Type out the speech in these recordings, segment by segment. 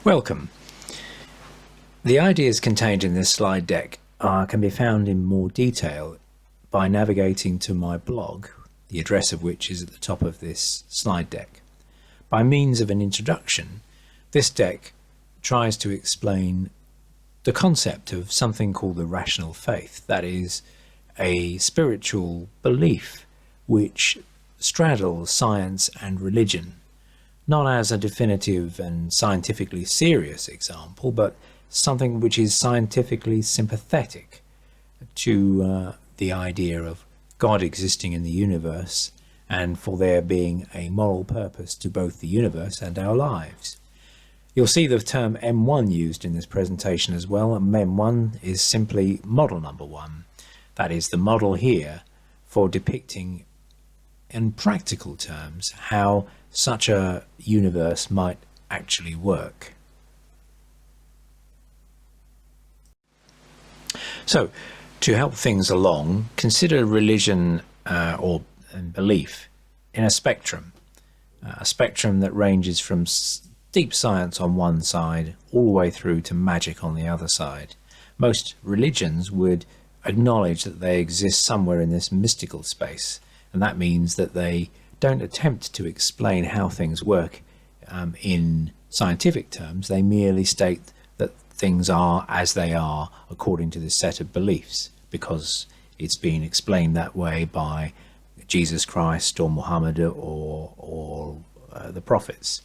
Welcome. The ideas contained in this slide deck can be found in more detail by navigating to my blog, the address of which is at the top of this slide deck. By means of an introduction, this deck tries to explain the concept of something called the rational faith, that is, a spiritual belief which straddles science and religion, not as a definitive and scientifically serious example, but something which is scientifically sympathetic to the idea of God existing in the universe and for there being a moral purpose to both the universe and our lives. You'll see the term M1 used in this presentation as well, and M1 is simply model number 1. That is the model here for depicting in practical terms how such a universe might actually work. So, to help things along, consider religion or belief in a spectrum that ranges from deep science on one side all the way through to magic on the other side. Most religions would acknowledge that they exist somewhere in this mystical space, and that means that they don't attempt to explain how things work in scientific terms. They merely state that things are as they are according to this set of beliefs, because it's been explained that way by Jesus Christ or Muhammad or the prophets.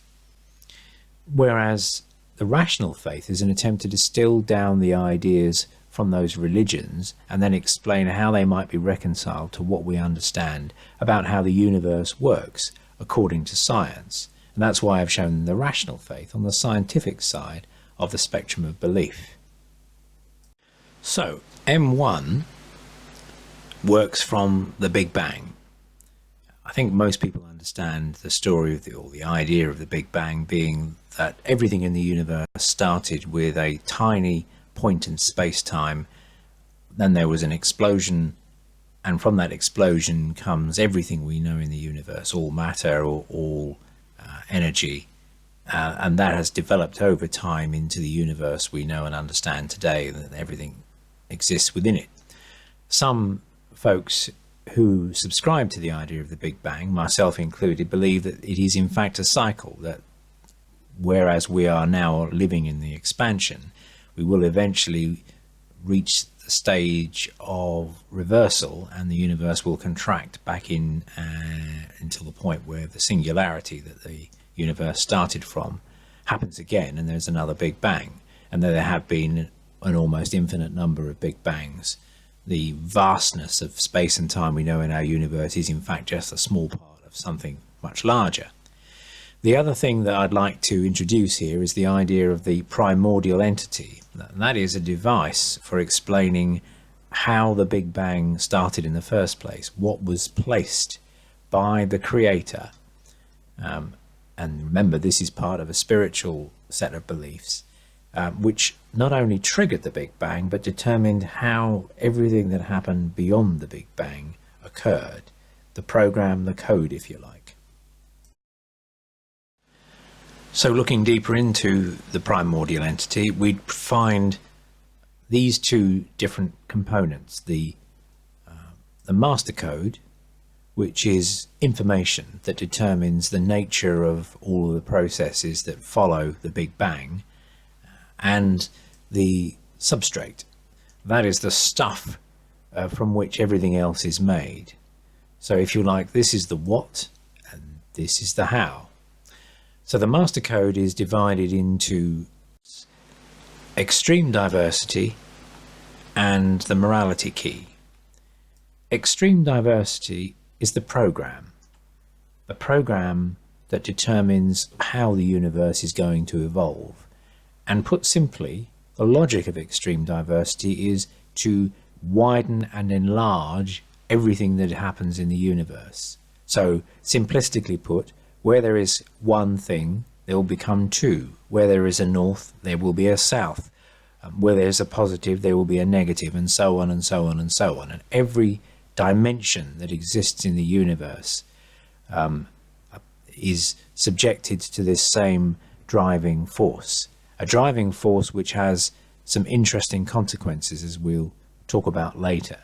Whereas the rational faith is an attempt to distill down the ideas from those religions and then explain how they might be reconciled to what we understand about how the universe works according to science. And that's why I've shown the rational faith on the scientific side of the spectrum of belief. So M1 works from the Big Bang. I think most people understand the story of the idea of the Big Bang being that everything in the universe started with a tiny point in space-time, then there was an explosion, and from that explosion comes everything we know in the universe, all matter or all energy, and that has developed over time into the universe we know and understand today, that everything exists within it. Some folks who subscribe to the idea of the Big Bang, myself included, believe that it is in fact a cycle, that whereas we are now living in the expansion, we will eventually reach the stage of reversal and the universe will contract back in until the point where the singularity that the universe started from happens again, and there's another Big Bang. And there have been an almost infinite number of Big Bangs. The vastness of space and time we know in our universe is in fact just a small part of something much larger. The other thing that I'd like to introduce here is the idea of the primordial entity. That is a device for explaining how the Big Bang started in the first place, what was placed by the Creator. And remember, this is part of a spiritual set of beliefs, which not only triggered the Big Bang, but determined how everything that happened beyond the Big Bang occurred. The program, the code, if you like. So looking deeper into the primordial entity, we'd find these two different components. The master code, which is information that determines the nature of all of the processes that follow the Big Bang, and the substrate. That is the stuff from which everything else is made. So if you like, this is the what and this is the how. So the master code is divided into extreme diversity and the morality key. Extreme diversity is the program that determines how the universe is going to evolve. And put simply, the logic of extreme diversity is to widen and enlarge everything that happens in the universe. So simplistically put, where there is one thing, there will become two. Where there is a north, there will be a south. Where there is a positive, there will be a negative, and so on and so on and so on. And every dimension that exists in the universe is subjected to this same driving force. a driving force which has some interesting consequences, as we'll talk about later.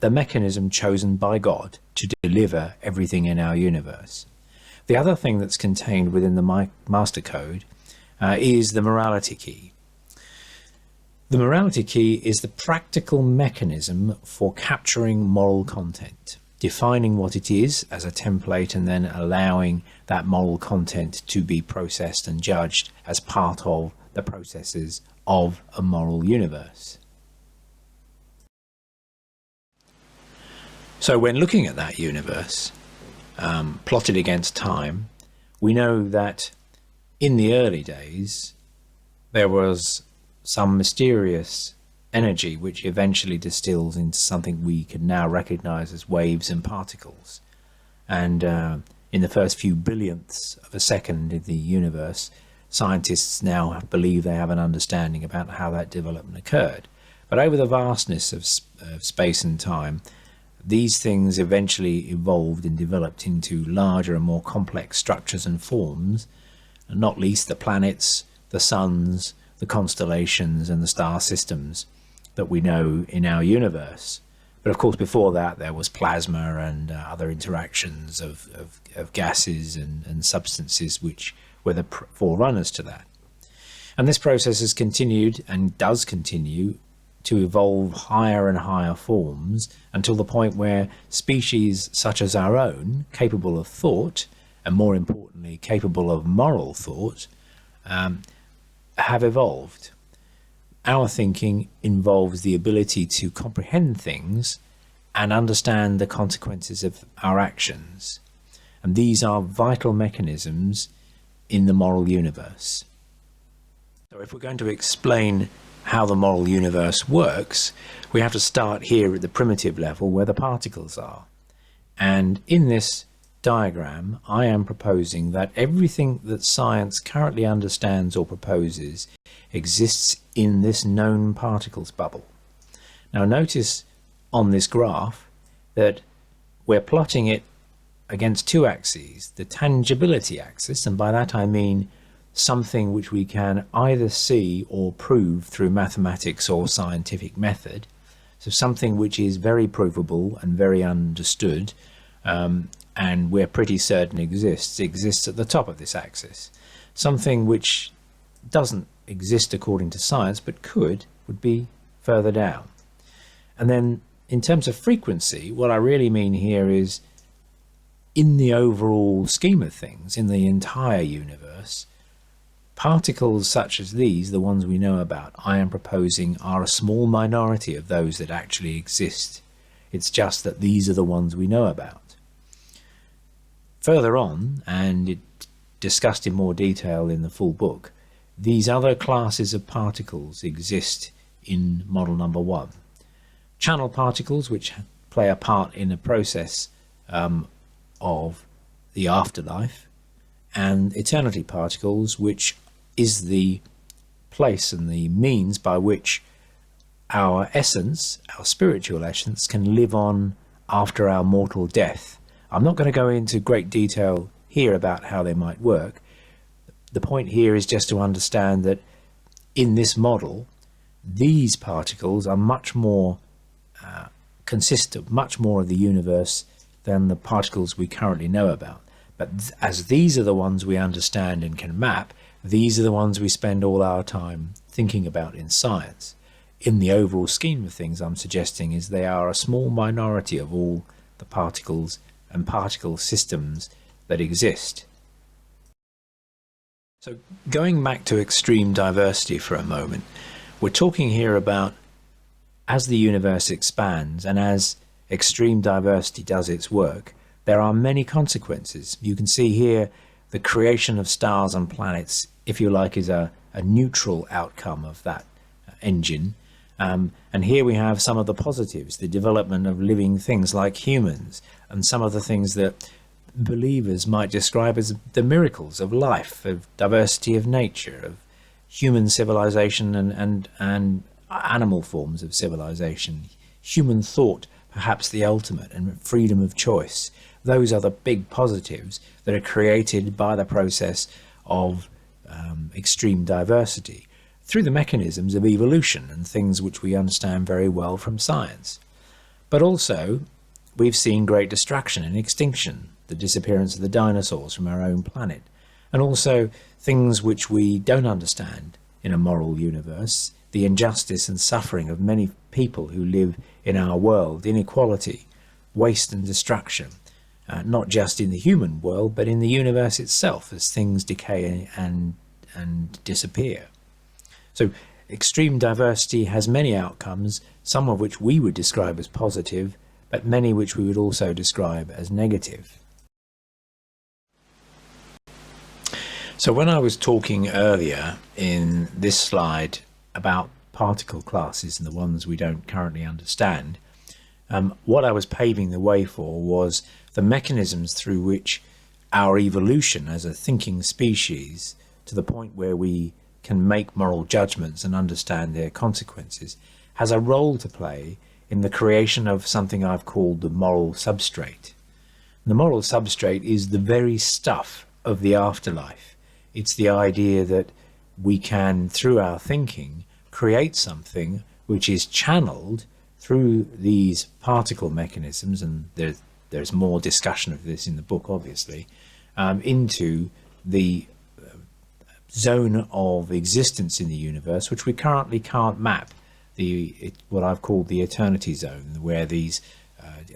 The mechanism chosen by God to deliver everything in our universe. The other thing that's contained within the master code is the morality key. The morality key is the practical mechanism for capturing moral content, defining what it is as a template, and then allowing that moral content to be processed and judged as part of the processes of a moral universe. So when looking at that universe, plotted against time, we know that in the early days there was some mysterious energy which eventually distills into something we can now recognize as waves and particles. And in the first few billionths of a second in the universe, scientists now believe they have an understanding about how that development occurred. But over the vastness of space and time, these things eventually evolved and developed into larger and more complex structures and forms, and not least the planets, the suns, the constellations and the star systems that we know in our universe. But of course before that there was plasma and other interactions of gases and substances which were the forerunners to that. And this process has continued and does continue to evolve higher and higher forms until the point where species such as our own, capable of thought, and more importantly capable of moral thought, have evolved. Our thinking involves the ability to comprehend things and understand the consequences of our actions. And these are vital mechanisms in the moral universe. So if we're going to explain how the moral universe works, we have to start here at the primitive level where the particles are. And in this diagram, I am proposing that everything that science currently understands or proposes exists in this known particles bubble. Now notice on this graph that we're plotting it against two axes, the tangibility axis, and by that I mean something which we can either see or prove through mathematics or scientific method. So something which is very provable and very understood, and we're pretty certain exists at the top of this axis. Something which doesn't exist according to science but would be further down. And then in terms of frequency, what I really mean here is in the overall scheme of things, in the entire universe, particles such as these, the ones we know about, I am proposing are a small minority of those that actually exist. It's just that these are the ones we know about. Further on, and it discussed in more detail in the full book, these other classes of particles exist in model number 1. Channel particles, which play a part in the process of the afterlife, and eternity particles, which is the place and the means by which our essence, our spiritual essence, can live on after our mortal death. I'm not going to go into great detail here about how they might work. The point here is just to understand that in this model, these particles are much more consist of much more of the universe than the particles we currently know about. But as these are the ones we understand and can map, these are the ones we spend all our time thinking about in science. In the overall scheme of things, I'm suggesting is they are a small minority of all the particles and particle systems that exist. So going back to extreme diversity for a moment, we're talking here about as the universe expands and as extreme diversity does its work, there are many consequences. You can see here the creation of stars and planets, if you like, is a neutral outcome of that engine. And here we have some of the positives, the development of living things like humans, and some of the things that believers might describe as the miracles of life, of diversity of nature, of human civilization and animal forms of civilization, human thought, perhaps the ultimate, and freedom of choice. Those are the big positives that are created by the process of extreme diversity through the mechanisms of evolution and things which we understand very well from science. But also, we've seen great destruction and extinction, the disappearance of the dinosaurs from our own planet, and also things which we don't understand in a moral universe, the injustice and suffering of many people who live in our world, inequality, waste and destruction, not just in the human world, but in the universe itself as things decay and disappear. So extreme diversity has many outcomes, some of which we would describe as positive, but many which we would also describe as negative. So when I was talking earlier in this slide about particle classes and the ones we don't currently understand, what I was paving the way for was the mechanisms through which our evolution as a thinking species, to the point where we can make moral judgments and understand their consequences, has a role to play in the creation of something I've called the moral substrate. The moral substrate is the very stuff of the afterlife. It's the idea that we can, through our thinking, create something which is channeled through these particle mechanisms, and there's more discussion of this in the book, obviously, into the zone of existence in the universe, which we currently can't map, what I've called the eternity zone, where these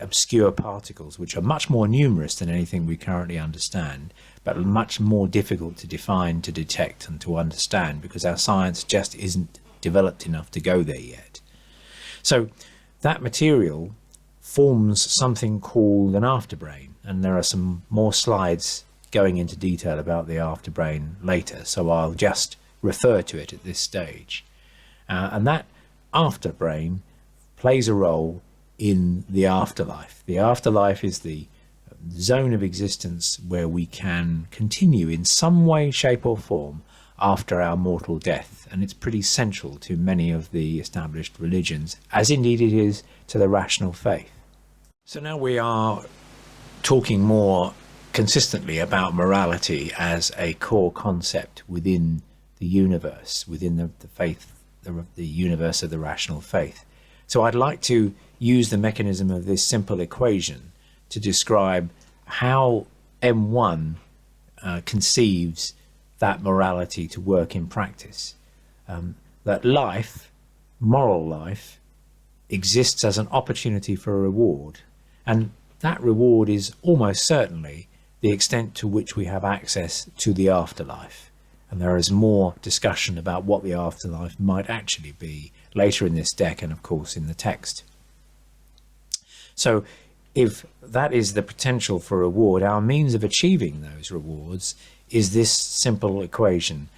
obscure particles, which are much more numerous than anything we currently understand, but much more difficult to define, to detect and to understand, because our science just isn't developed enough to go there yet. So that material forms something called an afterbrain, and there are some more slides going into detail about the afterbrain later, so I'll just refer to it at this stage. And that afterbrain plays a role in the afterlife. The afterlife is the zone of existence where we can continue in some way, shape or form after our mortal death, and it's pretty central to many of the established religions, as indeed it is to the rational faith. So now we are talking more consistently about morality as a core concept within the universe, within the faith, the universe of the rational faith. So I'd like to use the mechanism of this simple equation to describe how M1 conceives that morality to work in practice. That life, moral life, exists as an opportunity for a reward, and that reward is almost certainly the extent to which we have access to the afterlife. And there is more discussion about what the afterlife might actually be later in this deck, and of course in the text. So if that is the potential for reward, our means of achieving those rewards is this simple equation.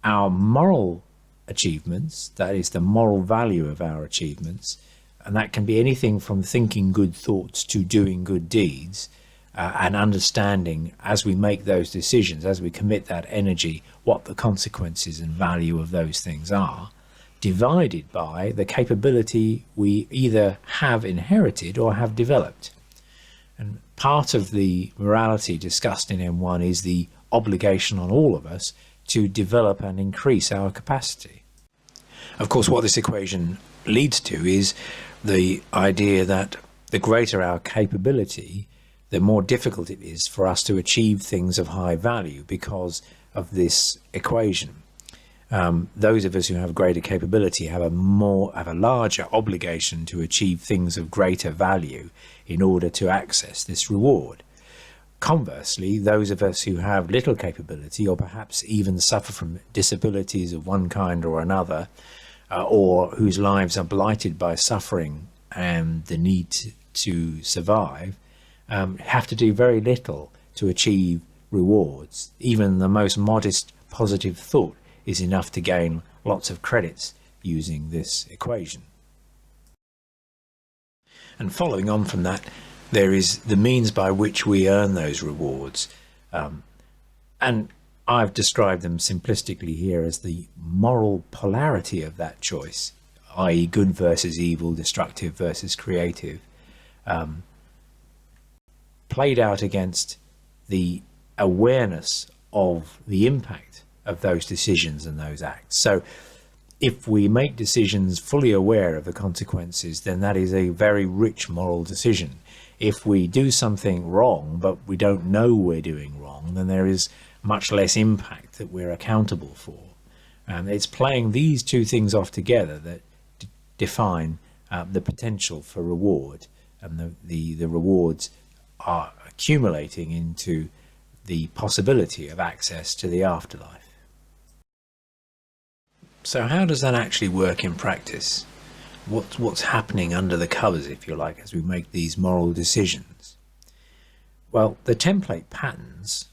Our moral achievements, that is the moral value of our achievements, and that can be anything from thinking good thoughts to doing good deeds, and understanding as we make those decisions, as we commit that energy, what the consequences and value of those things are, divided by the capability we either have inherited or have developed. And part of the morality discussed in M1 is the obligation on all of us to develop and increase our capacity. Of course, what this equation leads to is the idea that the greater our capability, the more difficult it is for us to achieve things of high value because of this equation. Those of us who have greater capability have a larger obligation to achieve things of greater value in order to access this reward. Conversely, those of us who have little capability, or perhaps even suffer from disabilities of one kind or another, or whose lives are blighted by suffering and the need to survive, have to do very little to achieve rewards. Even the most modest positive thought is enough to gain lots of credits using this equation. And following on from that, there is the means by which we earn those rewards. And I've described them simplistically here as the moral polarity of that choice, i.e. good versus evil, destructive versus creative, played out against the awareness of the impact of those decisions and those acts. So if we make decisions fully aware of the consequences, then that is a very rich moral decision. If we do something wrong, but we don't know we're doing wrong, then there is much less impact that we're accountable for. It's playing these two things off together that define the potential for reward, and the rewards are accumulating into the possibility of access to the afterlife. So how does that actually work in practice? What's happening under the covers, if you like, as we make these moral decisions? Well, the template patterns,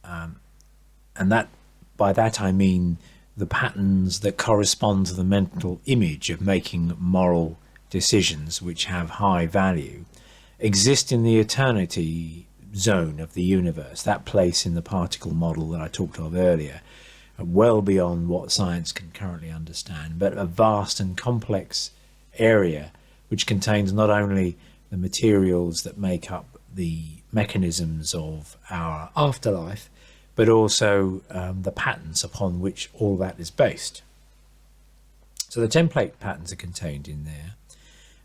and that by that I mean the patterns that correspond to the mental image of making moral decisions which have high value, exist in the eternity zone of the universe, that place in the particle model that I talked of earlier, well beyond what science can currently understand, but a vast and complex area which contains not only the materials that make up the mechanisms of our afterlife, but also the patterns upon which all that is based. So the template patterns are contained in there,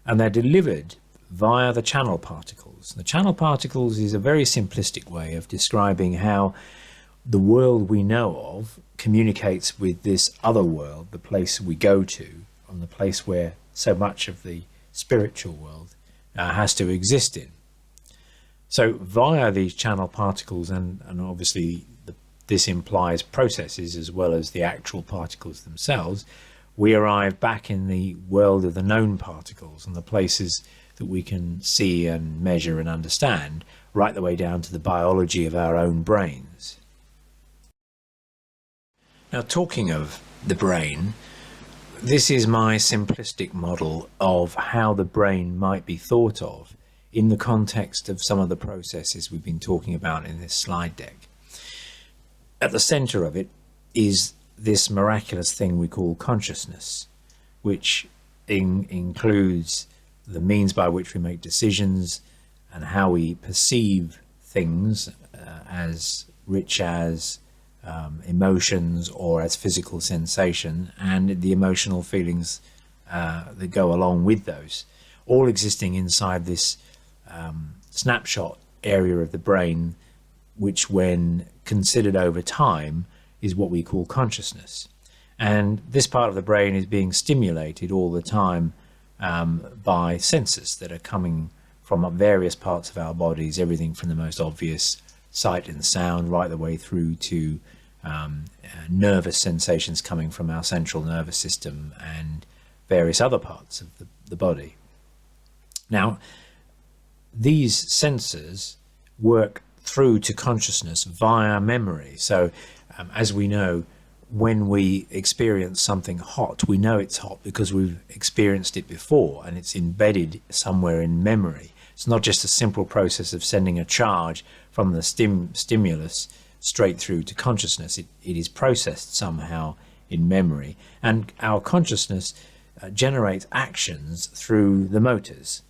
and they're delivered via the channel particles. The channel particles is a very simplistic way of describing how the world we know of communicates with this other world, the place we go to, and the place where so much of the spiritual world has to exist in. So via these channel particles, and obviously this implies processes as well as the actual particles themselves, we arrive back in the world of the known particles and the places that we can see and measure and understand, right the way down to the biology of our own brains. Now, talking of the brain, this is my simplistic model of how the brain might be thought of in the context of some of the processes we've been talking about in this slide deck. At the center of it is this miraculous thing we call consciousness, which includes the means by which we make decisions and how we perceive things as rich as emotions or as physical sensation, and the emotional feelings that go along with those, all existing inside this snapshot area of the brain, which when considered over time is what we call consciousness. And this part of the brain is being stimulated all the time by senses that are coming from various parts of our bodies, everything from the most obvious sight and sound right the way through to nervous sensations coming from our central nervous system and various other parts of the body. Now, these senses work through to consciousness via memory. So as we know, when we experience something hot, we know it's hot because we've experienced it before and it's embedded somewhere in memory. It's not just a simple process of sending a charge from the stimulus straight through to consciousness. It is processed somehow in memory, and our consciousness generates actions through the motors,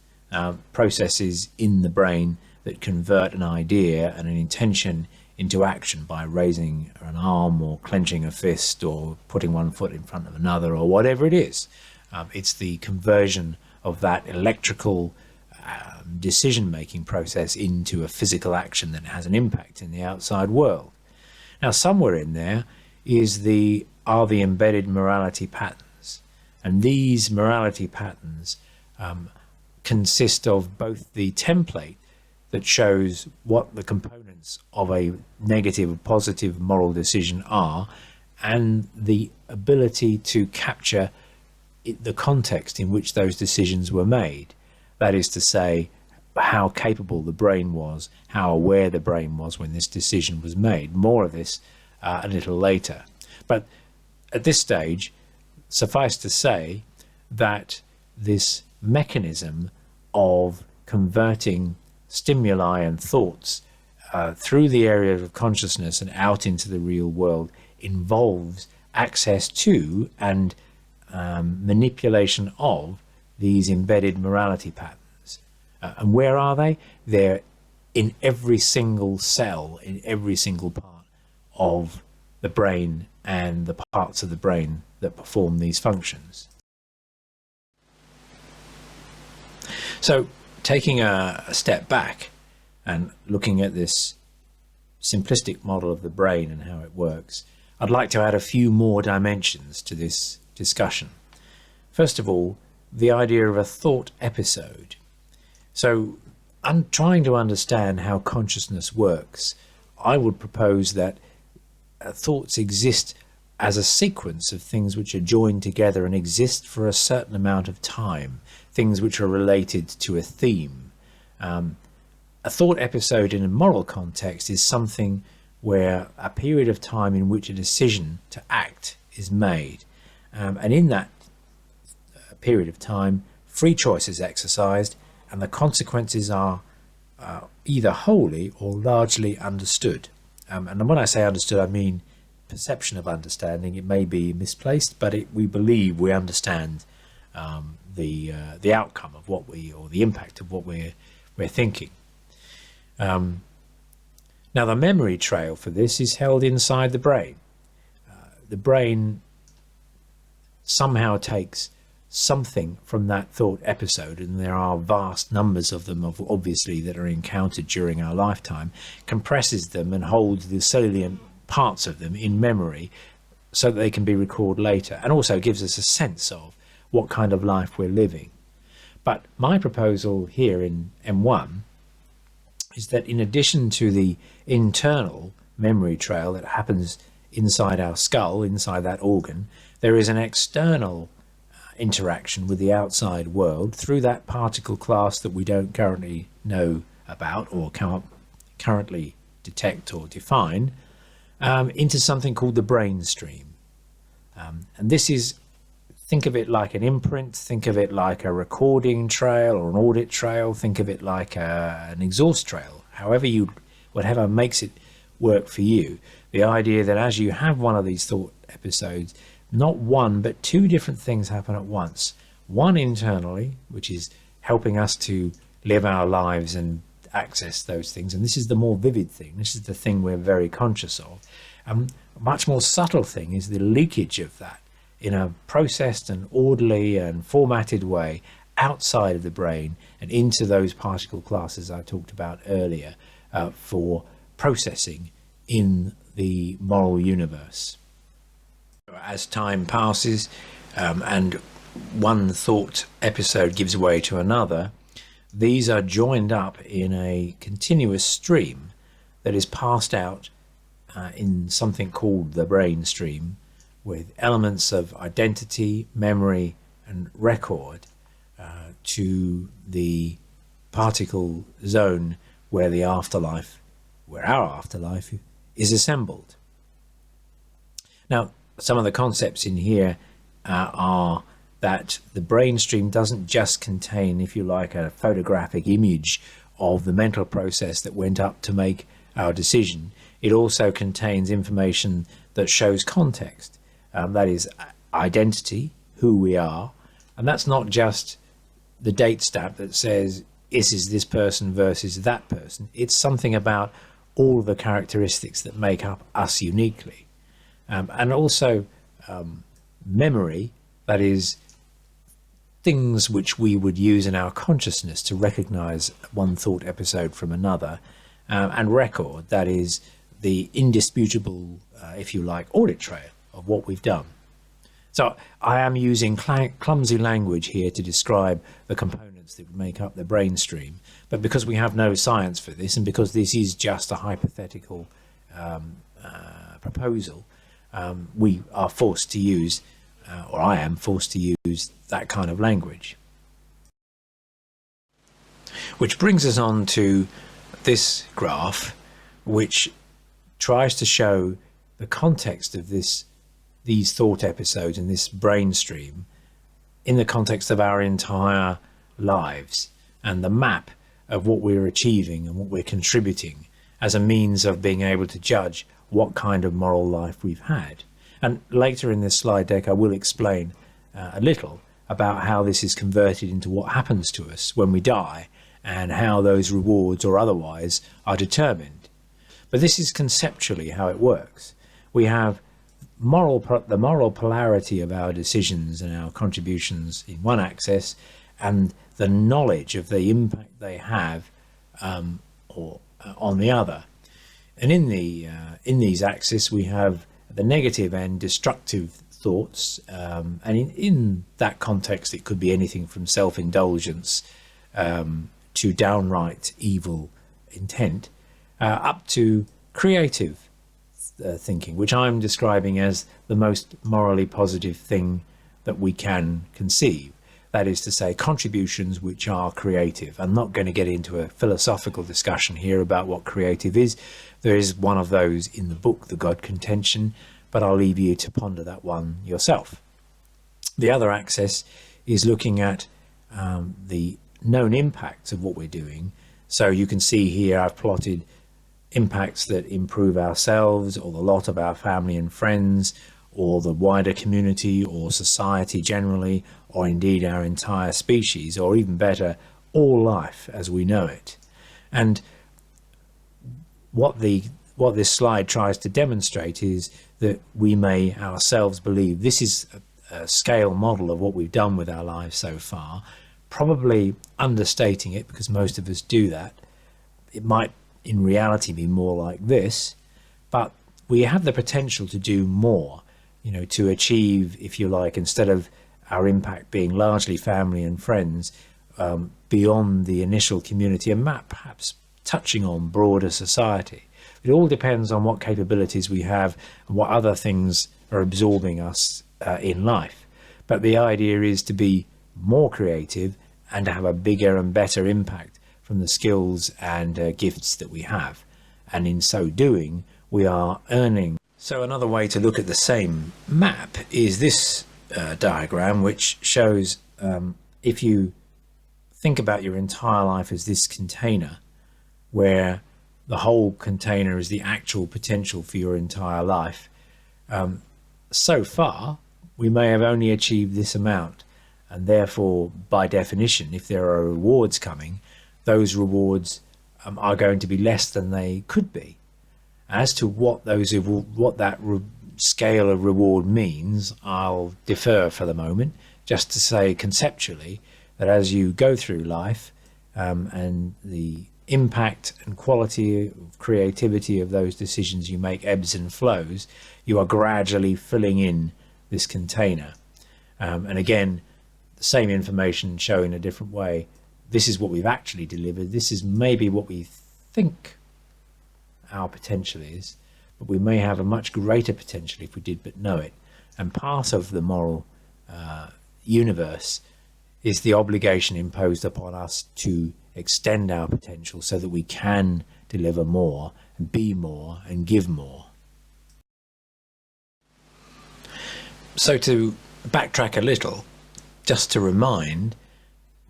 processes in the brain that convert an idea and an intention into action by raising an arm or clenching a fist or putting one foot in front of another or whatever it is. It's the conversion of that electrical decision-making process into a physical action that has an impact in the outside world. Now, somewhere in there are the embedded morality patterns, and these morality patterns consist of both the template that shows what the components of a negative or positive moral decision are, and the ability to capture the context in which those decisions were made. That is to say, how capable the brain was, how aware the brain was when this decision was made. More of this a little later. But at this stage, suffice to say that this mechanism of converting stimuli and thoughts through the area of consciousness and out into the real world involves access to and manipulation of these embedded morality patterns. And where are they? They're in every single cell, in every single part of the brain and the parts of the brain that perform these functions. So taking a step back and looking at this simplistic model of the brain and how it works, I'd like to add a few more dimensions to this discussion. First of all, the idea of a thought episode. So I'm trying to understand how consciousness works. I would propose that thoughts exist as a sequence of things which are joined together and exist for a certain amount of time, things which are related to a theme. A thought episode in a moral context is something where a period of time in which a decision to act is made. And in that period of time, free choice is exercised, and the consequences are either wholly or largely understood. And when I say understood, I mean perception of understanding. It may be misplaced, but we believe we understand the outcome of what or the impact of what we're thinking. Now, the memory trail for this is held inside the brain. The brain somehow takes something from that thought episode, and there are vast numbers of them, obviously, that are encountered during our lifetime, compresses them and holds the salient parts of them in memory so that they can be recalled later, and also gives us a sense of what kind of life we're living. But my proposal here in M1 is that in addition to the internal memory trail that happens inside our skull, inside that organ, there is an external interaction with the outside world through that particle class that we don't currently know about or can't currently detect or define, into something called the brain stream. And this is, think of it like an imprint, think of it like a recording trail or an audit trail, think of it like an exhaust trail, whatever makes it work for you. The idea that as you have one of these thought episodes, not one, but two different things happen at once. One internally, which is helping us to live our lives and access those things. And this is the more vivid thing. This is the thing we're very conscious of. A much more subtle thing is the leakage of that in a processed and orderly and formatted way outside of the brain and into those particle classes I talked about earlier for processing in the moral universe. As time passes and one thought episode gives way to another, these are joined up in a continuous stream that is passed out in something called the brain stream, with elements of identity, memory and record to the particle zone where our afterlife is assembled. Now, some of the concepts in here are that the brain stream doesn't just contain, if you like, a photographic image of the mental process that went up to make our decision. It also contains information that shows context. That is identity, who we are. And that's not just the date stamp that says, this is this person versus that person. It's something about all the characteristics that make up us uniquely. And also memory, that is things which we would use in our consciousness to recognize one thought episode from another, and record, that is the indisputable, if you like, audit trail of what we've done. So I am using clumsy language here to describe the components that make up the brain stream, but because we have no science for this, and because this is just a hypothetical proposal, we are forced to use, or I am forced to use, that kind of language. Which brings us on to this graph, which tries to show the context of these thought episodes and this brain stream in the context of our entire lives, and the map of what we're achieving and what we're contributing as a means of being able to judge what kind of moral life we've had. And later in this slide deck I will explain a little about how this is converted into what happens to us when we die, and how those rewards or otherwise are determined. But this is conceptually how it works. we have the moral polarity of our decisions and our contributions in one axis, and the knowledge of the impact they have on the other. And in these axes we have the negative and destructive thoughts, and in that context it could be anything from self-indulgence to downright evil intent, up to creative thinking, which I'm describing as the most morally positive thing that we can conceive. That is to say, contributions which are creative. I'm not going to get into a philosophical discussion here about what creative is. There is one of those in the book, The God Contention, but I'll leave you to ponder that one yourself. The other axis is looking at the known impacts of what we're doing. So you can see here I've plotted impacts that improve ourselves or the lot of our family and friends, or the wider community or society generally, or indeed our entire species, or even better, all life as we know it. And what this slide tries to demonstrate is that we may ourselves believe this is a scale model of what we've done with our lives so far, probably understating it because most of us do that. It might in reality be more like this, but we have the potential to do more, to achieve, if you like, instead of our impact being largely family and friends, beyond the initial community and perhaps touching on broader society. It all depends on what capabilities we have and what other things are absorbing us in life. But the idea is to be more creative and to have a bigger and better impact from the skills and gifts that we have. And in so doing, we are earning. So another way to look at the same map is this diagram, which shows if you think about your entire life as this container, where the whole container is the actual potential for your entire life. So far, we may have only achieved this amount, and therefore, by definition, if there are rewards coming, those rewards are going to be less than they could be. As to what that scale of reward means, I'll defer for the moment, just to say conceptually that as you go through life, and the impact and quality of creativity of those decisions you make ebbs and flows, you are gradually filling in this container. And again, the same information shown in a different way. This is what we've actually delivered. This is maybe what we think our potential is, but we may have a much greater potential if we did but know it. And part of the moral universe is the obligation imposed upon us to extend our potential so that we can deliver more and be more and give more. So to backtrack a little, just to remind,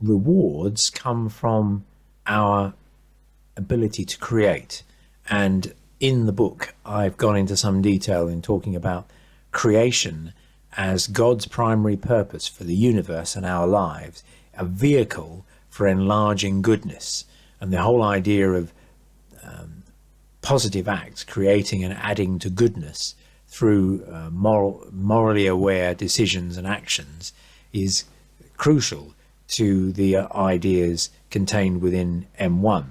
rewards come from our ability to create. And in the book, I've gone into some detail in talking about creation as God's primary purpose for the universe and our lives, a vehicle for enlarging goodness. And the whole idea of positive acts, creating and adding to goodness through morally aware decisions and actions, is crucial to the ideas contained within M1.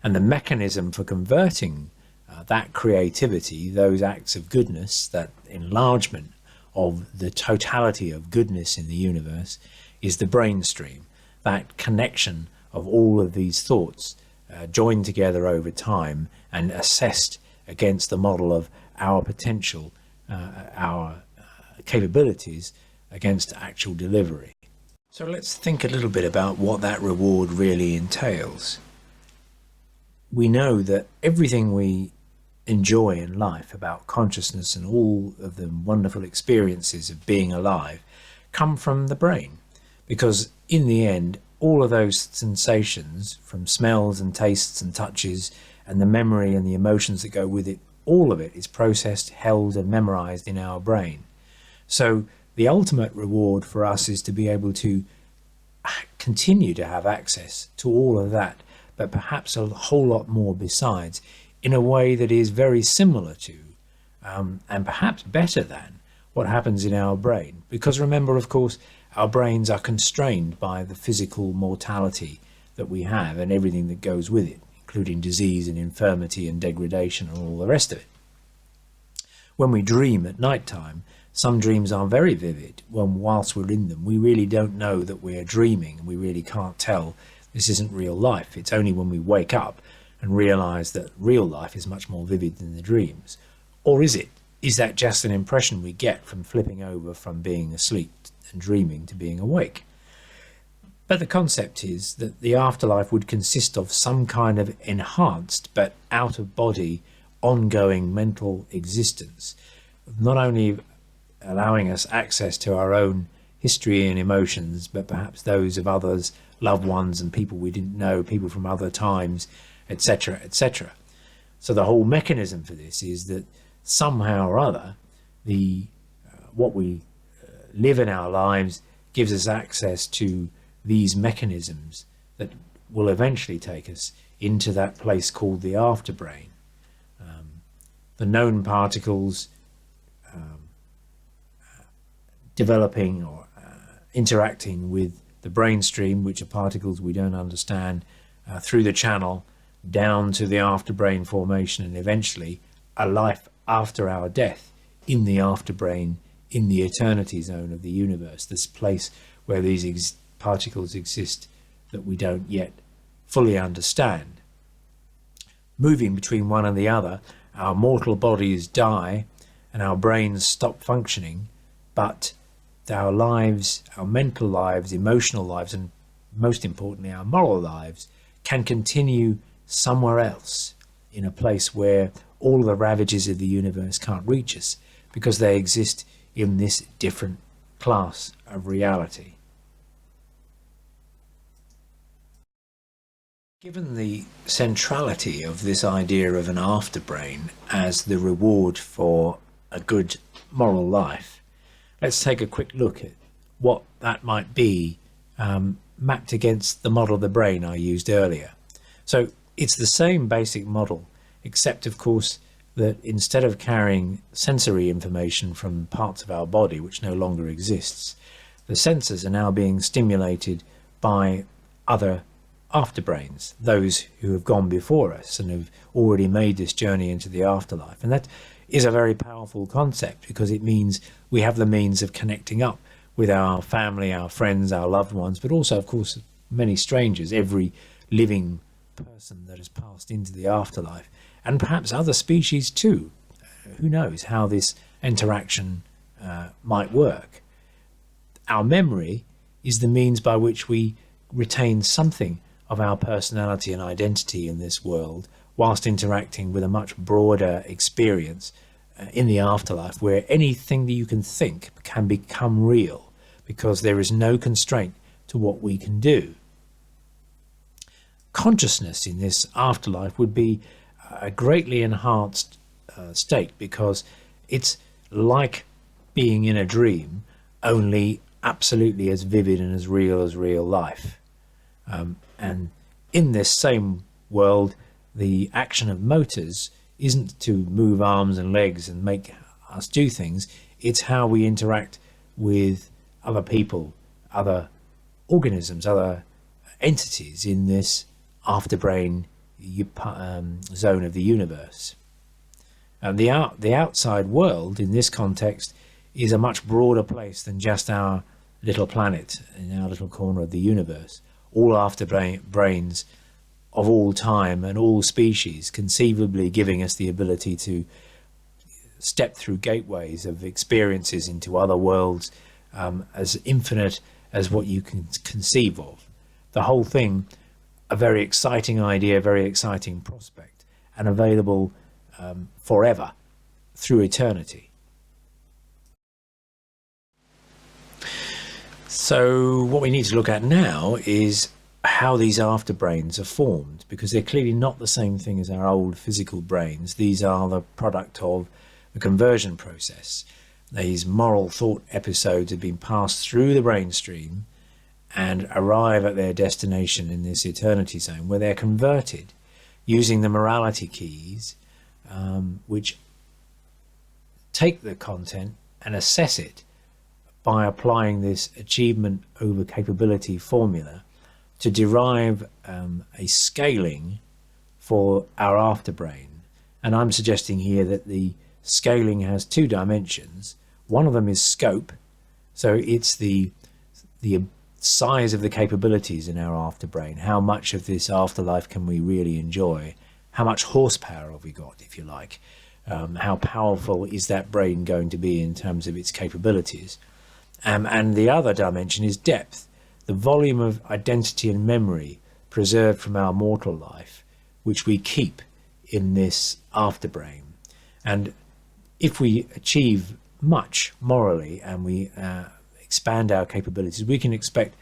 And the mechanism for converting that creativity, those acts of goodness, that enlargement of the totality of goodness in the universe, is the brain stream, that connection of all of these thoughts joined together over time and assessed against the model of our potential, our capabilities against actual delivery. So let's think a little bit about what that reward really entails. We know that everything we enjoy in life about consciousness and all of the wonderful experiences of being alive come from the brain, because in the end all of those sensations, from smells and tastes and touches and the memory and the emotions that go with it, all of it is processed, held and memorized in our brain. So the ultimate reward for us is to be able to continue to have access to all of that, but perhaps a whole lot more besides, in a way that is very similar to and perhaps better than what happens in our brain. Because remember, of course, our brains are constrained by the physical mortality that we have and everything that goes with it, including disease and infirmity and degradation and all the rest of it. When we dream at night time, some dreams are very vivid. Whilst we're in them, we really don't know that we're dreaming, and we really can't tell this isn't real life. It's only when we wake up and realize that real life is much more vivid than the dreams. Or is it? Is that just an impression we get from flipping over from being asleep and dreaming to being awake? But the concept is that the afterlife would consist of some kind of enhanced but out-of-body ongoing mental existence, not only allowing us access to our own history and emotions, but perhaps those of others, loved ones and people we didn't know, people from other times, etc., etc. So the whole mechanism for this is that somehow or other, what we live in our lives gives us access to these mechanisms that will eventually take us into that place called the afterbrain. The known particles developing or interacting with the brainstream, which are particles we don't understand, through the channel down to the afterbrain formation, and eventually a life after our death in the afterbrain, in the eternity zone of the universe, this place where these particles exist that we don't yet fully understand. Moving between one and the other, our mortal bodies die and our brains stop functioning, but our lives, our mental lives, emotional lives, and most importantly our moral lives can continue somewhere else, in a place where all the ravages of the universe can't reach us, because they exist in this different class of reality. Given the centrality of this idea of an afterbrain as the reward for a good moral life, let's take a quick look at what that might be mapped against the model of the brain I used earlier. So it's the same basic model, except of course that instead of carrying sensory information from parts of our body which no longer exists, the senses are now being stimulated by other afterbrains, those who have gone before us and have already made this journey into the afterlife. And that is a very powerful concept, because it means we have the means of connecting up with our family, our friends, our loved ones, but also of course many strangers, every living person that has passed into the afterlife, and perhaps other species too. Who knows how this interaction might work. Our memory is the means by which we retain something of our personality and identity in this world, whilst interacting with a much broader experience in the afterlife, where anything that you can think can become real, because there is no constraint to what we can do. Consciousness in this afterlife would be a greatly enhanced state, because it's like being in a dream, only absolutely as vivid and as real life. And in this same world, the action of motors isn't to move arms and legs and make us do things. It's how we interact with other people, other organisms, other entities in this afterbrain zone of the universe. And the outside world in this context is a much broader place than just our little planet in our little corner of the universe. All afterbrains of all time and all species, conceivably giving us the ability to step through gateways of experiences into other worlds as infinite as what you can conceive of. The whole thing, a very exciting idea, very exciting prospect, and available forever through eternity. So what we need to look at now is how these afterbrains are formed, because they're clearly not the same thing as our old physical brains. These are the product of the conversion process. These moral thought episodes have been passed through the brainstream and arrive at their destination in this eternity zone, where they're converted using the morality keys, which take the content and assess it by applying this achievement over capability formula to derive a scaling for our afterbrain. And I'm suggesting here that the scaling has two dimensions. One of them is scope, so it's the size of the capabilities in our afterbrain. How much of this afterlife can we really enjoy? How much horsepower have we got, if you like? How powerful is that brain going to be in terms of its capabilities? And the other dimension is depth, the volume of identity and memory preserved from our mortal life, which we keep in this afterbrain. And if we achieve much morally and we expand our capabilities, we can expect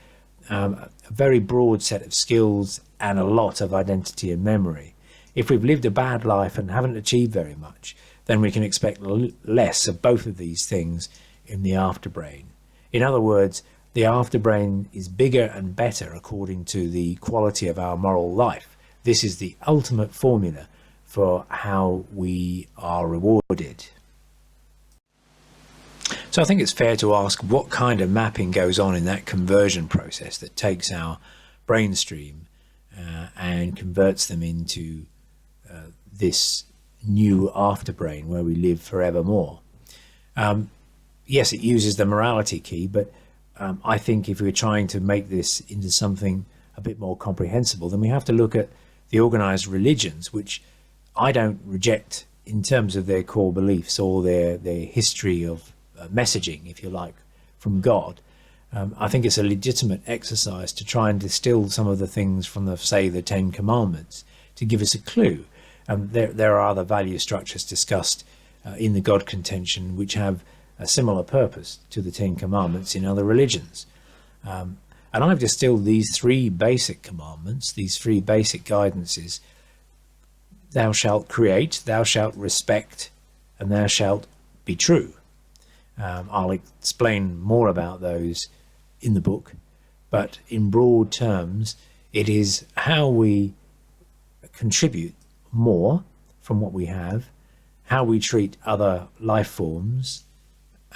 a very broad set of skills and a lot of identity and memory. If we've lived a bad life and haven't achieved very much, then we can expect less of both of these things in the afterbrain. In other words, the afterbrain is bigger and better according to the quality of our moral life. This is the ultimate formula for how we are rewarded. So I think it's fair to ask what kind of mapping goes on in that conversion process that takes our brain stream and converts them into this new afterbrain where we live forevermore. Yes, it uses the morality key, but I think if we're trying to make this into something a bit more comprehensible, then we have to look at the organized religions, which I don't reject in terms of their core beliefs or their history of messaging, if you like, from God. I think it's a legitimate exercise to try and distill some of the things from the Ten Commandments to give us a clue. There are other value structures discussed in the God Contention which have a similar purpose to the Ten Commandments in other religions. And I've distilled these three basic commandments, these three basic guidances: thou shalt create, thou shalt respect, and thou shalt be true. I'll explain more about those in the book, but in broad terms, it is how we contribute more from what we have, how we treat other life forms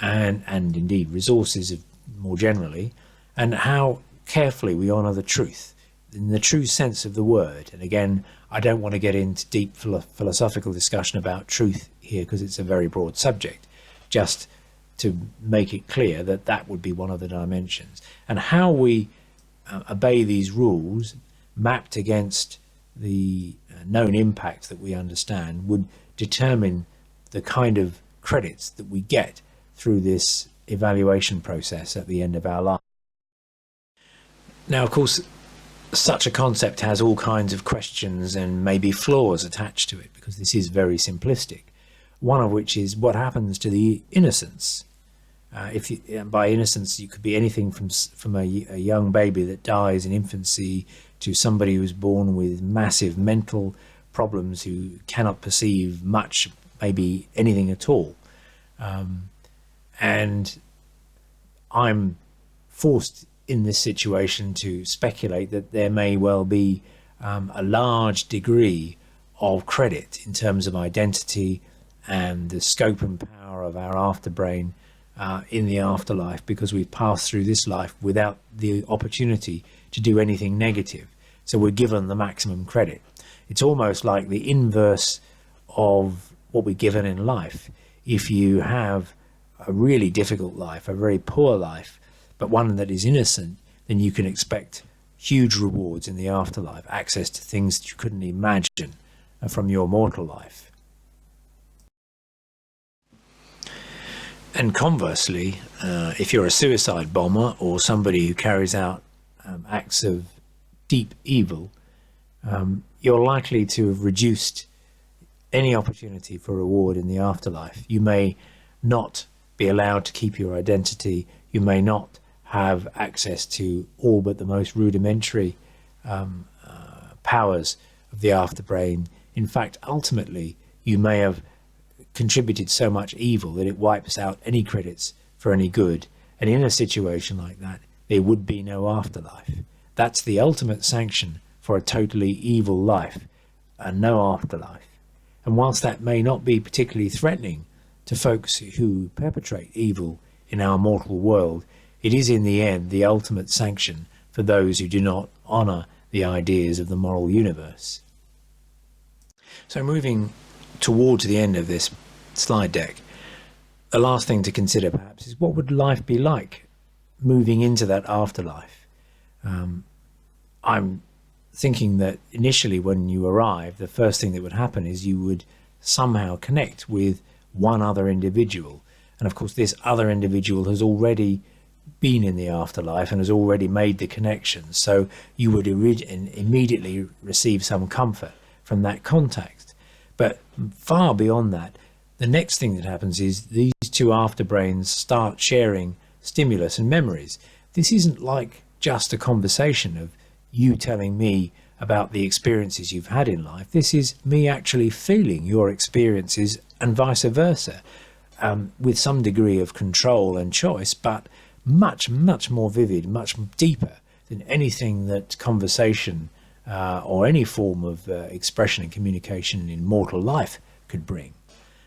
and indeed resources more generally, and how carefully we honour the truth in the true sense of the word. And again, I don't want to get into deep philosophical discussion about truth here because it's a very broad subject, just to make it clear that that would be one of the dimensions. And how we obey these rules mapped against the known impact that we understand would determine the kind of credits that we get through this evaluation process at the end of our life. Now, of course, such a concept has all kinds of questions and maybe flaws attached to it, because this is very simplistic. One of which is what happens to the innocence. By innocence, you could be anything from a young baby that dies in infancy to somebody who's born with massive mental problems who cannot perceive much, maybe anything at all. And I'm forced in this situation to speculate that there may well be a large degree of credit in terms of identity and the scope and power of our afterbrain in the afterlife, because we've passed through this life without the opportunity to do anything negative. So we're given the maximum credit. It's almost like the inverse of what we're given in life. If you have a really difficult life, a very poor life, but one that is innocent, then you can expect huge rewards in the afterlife, access to things that you couldn't imagine from your mortal life. And conversely, if you're a suicide bomber or somebody who carries out acts of deep evil, you're likely to have reduced any opportunity for reward in the afterlife. You may not be allowed to keep your identity. You may not have access to all but the most rudimentary powers of the afterbrain. In fact, ultimately, you may have contributed so much evil that it wipes out any credits for any good. And in a situation like that, there would be no afterlife. That's the ultimate sanction for a totally evil life, and no afterlife. And whilst that may not be particularly threatening to folks who perpetrate evil in our mortal world, it is in the end the ultimate sanction for those who do not honour the ideas of the moral universe. So moving towards the end of this slide deck, the last thing to consider perhaps is, what would life be like moving into that afterlife? I'm thinking that initially when you arrive, the first thing that would happen is you would somehow connect with one other individual. And of course this other individual has already been in the afterlife and has already made the connection. So you would immediately receive some comfort from that contact. But far beyond that, the next thing that happens is these two afterbrains start sharing stimulus and memories. This isn't like just a conversation of you telling me about the experiences you've had in life. This is me actually feeling your experiences and vice versa, with some degree of control and choice, but much, much more vivid, much deeper than anything that conversation or any form of expression and communication in mortal life could bring.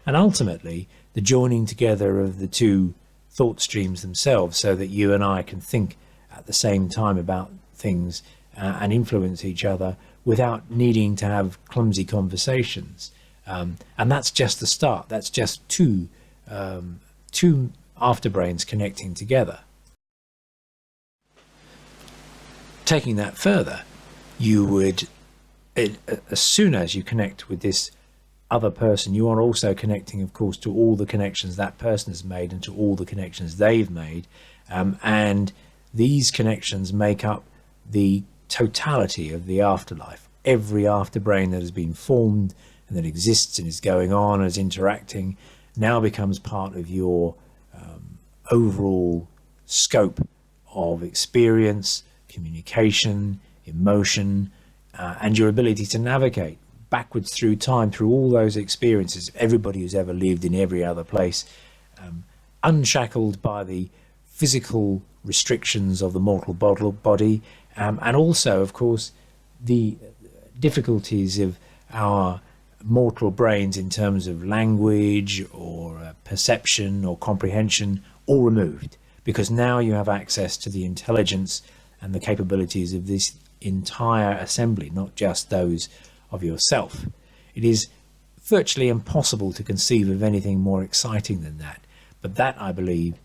And ultimately, the joining together of the two thought streams themselves, so that you and I can think at the same time about things and influence each other without needing to have clumsy conversations. And that's just the start. That's just two afterbrains connecting together. Taking that further, you would, as soon as you connect with this other person, you are also connecting, of course, to all the connections that person has made and to all the connections they've made. And these connections make up the totality of the afterlife. Every afterbrain that has been formed and that exists and is going on and is interacting now becomes part of your overall scope of experience, communication, emotion, and your ability to navigate backwards through time, through all those experiences, everybody who's ever lived in every other place, unshackled by the physical restrictions of the mortal body, and also, of course, the difficulties of our mortal brains in terms of language or perception or comprehension, all removed, because now you have access to the intelligence and the capabilities of this entire assembly, not just those of yourself. It is virtually impossible to conceive of anything more exciting than that. But that, I believe,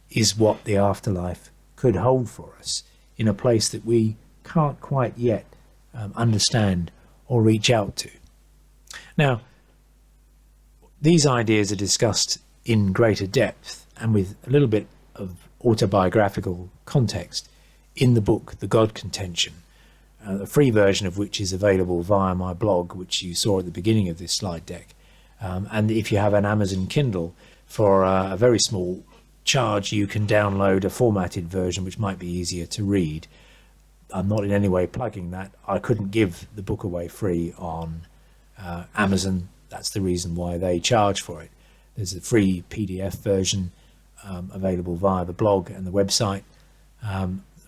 is what the afterlife could hold for us, in a place that we can't quite yet understand or reach out to. Now, these ideas are discussed in greater depth and with a little bit of autobiographical context in the book, The God Contention, a free version of which is available via my blog, which you saw at the beginning of this slide deck. And if you have an Amazon Kindle, for a very small charge, you can download a formatted version which might be easier to read. I'm not in any way plugging that. I couldn't give the book away free on Amazon. That's the reason why they charge for it. There's a free PDF version available via the blog and the website.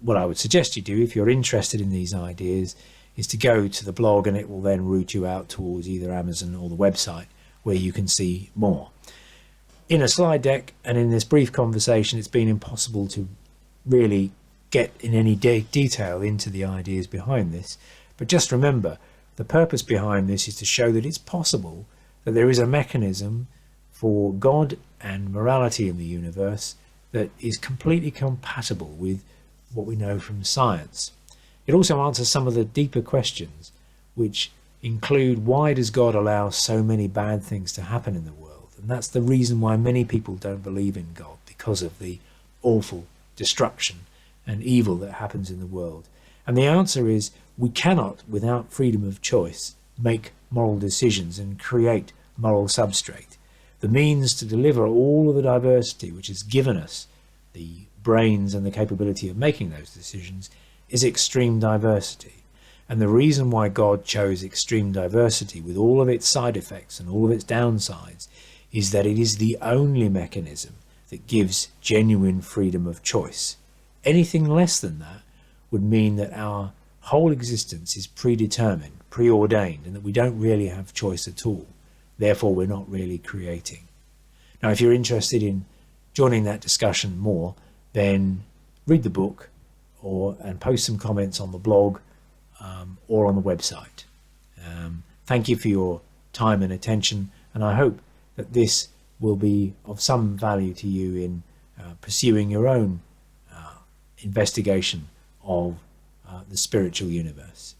What I would suggest you do, if you're interested in these ideas, is to go to the blog, and it will then route you out towards either Amazon or the website, where you can see more. In a slide deck and in this brief conversation, it's been impossible to really get in any detail into the ideas behind this. But just remember, the purpose behind this is to show that it's possible that there is a mechanism for God and morality in the universe that is completely compatible with what we know from science. It also answers some of the deeper questions, which include, why does God allow so many bad things to happen in the world? And that's the reason why many people don't believe in God, because of the awful destruction and evil that happens in the world. And the answer is, we cannot, without freedom of choice, make moral decisions and create moral substrate. The means to deliver all of the diversity which has given us the brains and the capability of making those decisions is extreme diversity. And the reason why God chose extreme diversity, with all of its side effects and all of its downsides, is that it is the only mechanism that gives genuine freedom of choice. Anything less than that would mean that our whole existence is predetermined, preordained, and that we don't really have choice at all. Therefore, we're not really creating. Now, if you're interested in joining that discussion more, then read the book and post some comments on the blog or on the website. Thank you for your time and attention, and I hope that this will be of some value to you in pursuing your own investigation of the spiritual universe.